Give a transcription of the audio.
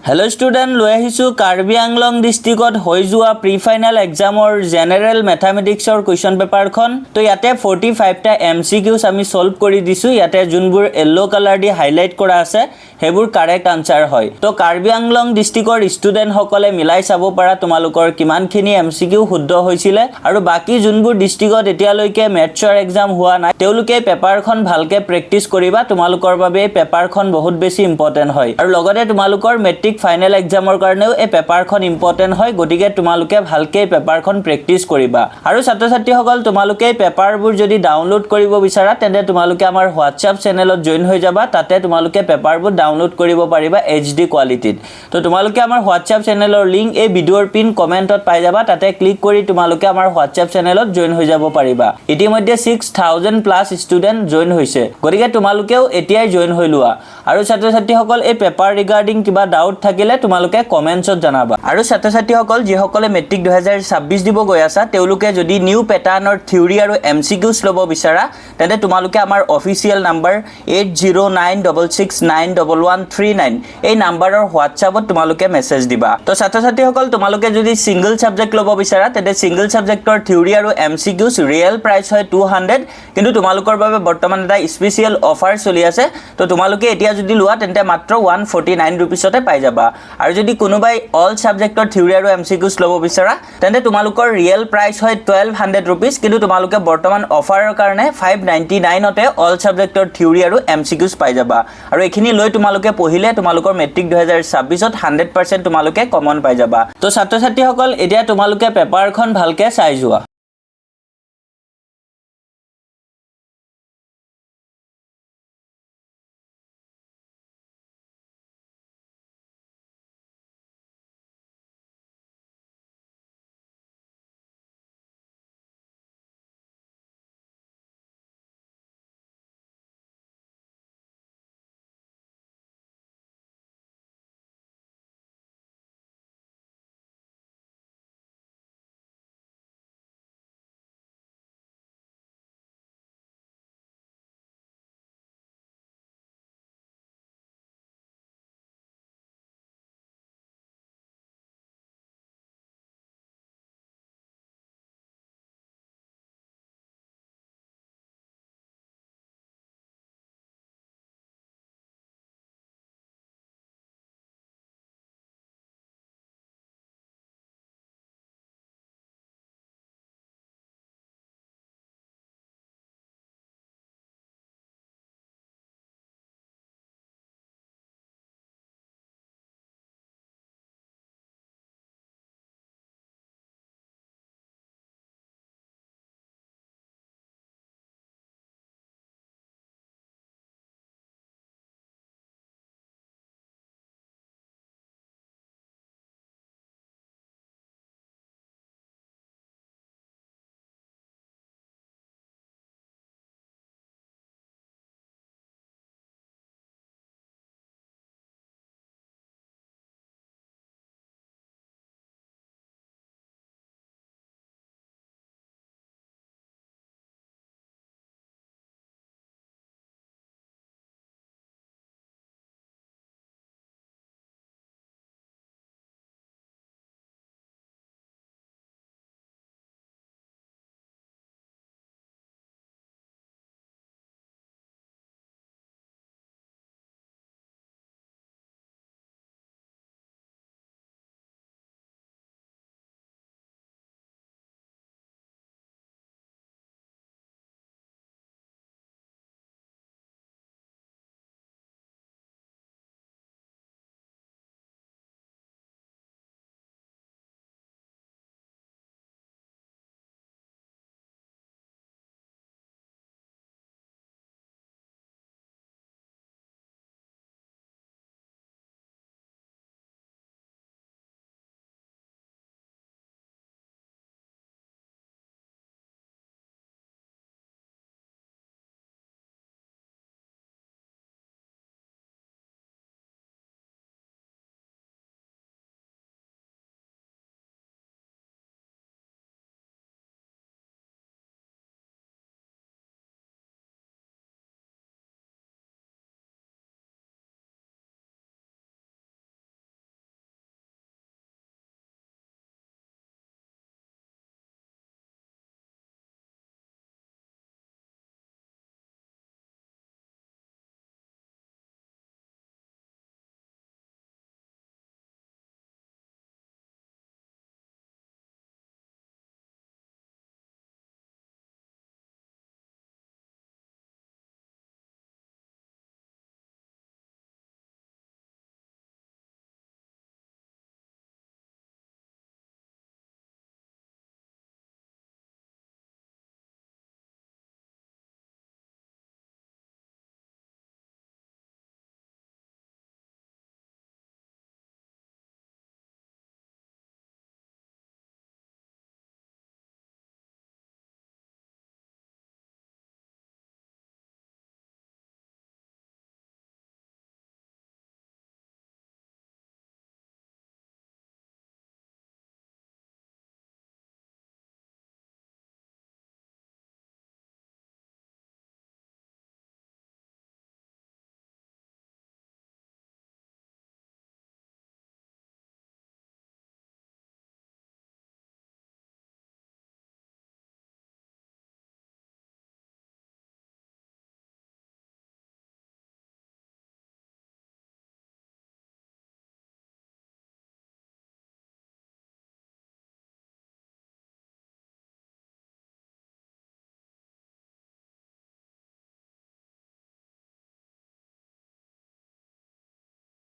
hello student লৈ আহিছো কাৰ্বি আংলং ডিস্ট্ৰিক্টত হৈ যোৱা প্ৰি ফাইনাল এক্সামৰ জেনাৰেল ম্যাথমেটিক্সৰ কোৱেশ্চন পেপাৰখন তো ইয়াতে 45 টা এমসিকিউজ আমি সলভ কৰি দিছো ইয়াতে যোনবোৰ yellow কালাৰ দি হাইলাইট কৰা আছে হেবোৰ কাৰেক্ট আনসাৰ হয় তো কাৰ্বি আংলং ডিস্ট্ৰিক্টৰ ষ্টুডেন্ট সকলে মিলাই চাব পাৰা তোমালোকৰ কিমানখিনি এমসিকিউ শুদ্ধ হৈছিল আৰু বাকি যোনবোৰ ডিস্ট্ৰিক্টত এতিয়ালৈকে মেথছৰ এক্সাম হোৱা নাই তেওঁলোকে পেপাৰখন ভালকে প্ৰেক্টিস কৰিবা তোমালোকৰ বাবে পেপাৰখন বহুত বেছি ইম্পৰ্টেন্ট হয় আৰু লগতে তোমালোকৰ মেট্ৰিক ফাইনাল এক্সামৰ কাৰণেও এই পেপাৰখন ইম্পৰ্টেন্ট হয় গটিকে তোমালোকে ভালকে পেপাৰখন প্ৰেক্টিস কৰিবা আৰু ছাত্ৰ-ছাত্ৰী সকল তোমালোকে পেপাৰবোৰ যদি ডাউনলোড কৰিব বিচাৰা তেন্তে তোমালোকে আমাৰ WhatsApp চেনেলত জয়েন হৈ যাবা তাতে তোমালোকে পেপাৰবোৰ ডাউনলোড কৰিব পাৰিবা HD কোৱালিটিত তো তোমালোকে আমাৰ WhatsApp চেনেলৰ লিংক এই ভিডিওৰ পিন কমেন্টত পাই যাবা তাতে ক্লিক কৰি তোমালোকে আমাৰ WhatsApp চেনেলত জয়েন হৈ যাব পাৰিবা ইতিমধ্যে 6000 প্লাস ষ্টুডেন্ট জয়েন হৈছে গটিকে তোমালোকেও এতিয়াই জয়েন হৈ লোৱা আৰু ছাত্ৰ-ছাত্ৰী সকল এই পেপাৰ ৰিগাৰ্ডিং কিবা ডাউট থাকিলে তোমালোকে কমেন্টছত জনাবা আৰু ছাত্ৰ-ছাত্ৰী সকল যি সকলে মেট্ৰিক 2026 দিব গৈ আছে তেওঁলোকে যদি নিউ প্যাটাৰ্নৰ থিওৰি আৰু এমসিকিউজ লব বিচাৰা তেন্তে তোমালোকে আমাৰ অফিচিয়েল নাম্বাৰ 8096691139 এই নাম্বাৰৰ WhatsAppত তোমালোকে মেছেজ দিবা তো ছাত্ৰ-ছাত্ৰী সকল তোমালোকে যদি সিঙ্গল সাবজেক্ট লব বিচাৰা তেন্তে সিঙ্গল সাবজেক্টৰ থিওৰি আৰু এমসিকিউজ ৰিয়েল প্ৰাইস হয় 200 কিন্তু তোমালোকৰ বাবে বৰ্তমান এটা স্পেশাল অফাৰ চলি আছে তো তোমালোকে এতিয়া যদি লোৱা তেন্তে মাত্ৰ 149 रुपीसতে পাই যাবা আৰু যদি কোনোবাই অল সাবজেক্টৰ থিওৰি আৰু এমসিকিউজ লব বিচাৰা তেন্তে তোমালোকৰ ৰিয়েল প্ৰাইস হয় 1200 रुपीस কিন্তু তোমালোকে বৰ্তমান অফাৰৰ কাৰণে 599 তে অল সাবজেক্টৰ থিওৰি আৰু এমসিকিউজ পাই যাবা আৰু এখিনি লৈ তোমালোকে পঢ়িলে তোমালোকৰ মেট্ৰিক 2026ত 100% তোমালোকে কমন পাই যাবা তো ছাত্ৰ-ছাত্ৰী সকল এতিয়া তোমালোকে পেপাৰখন ভালকে চাই যোৱা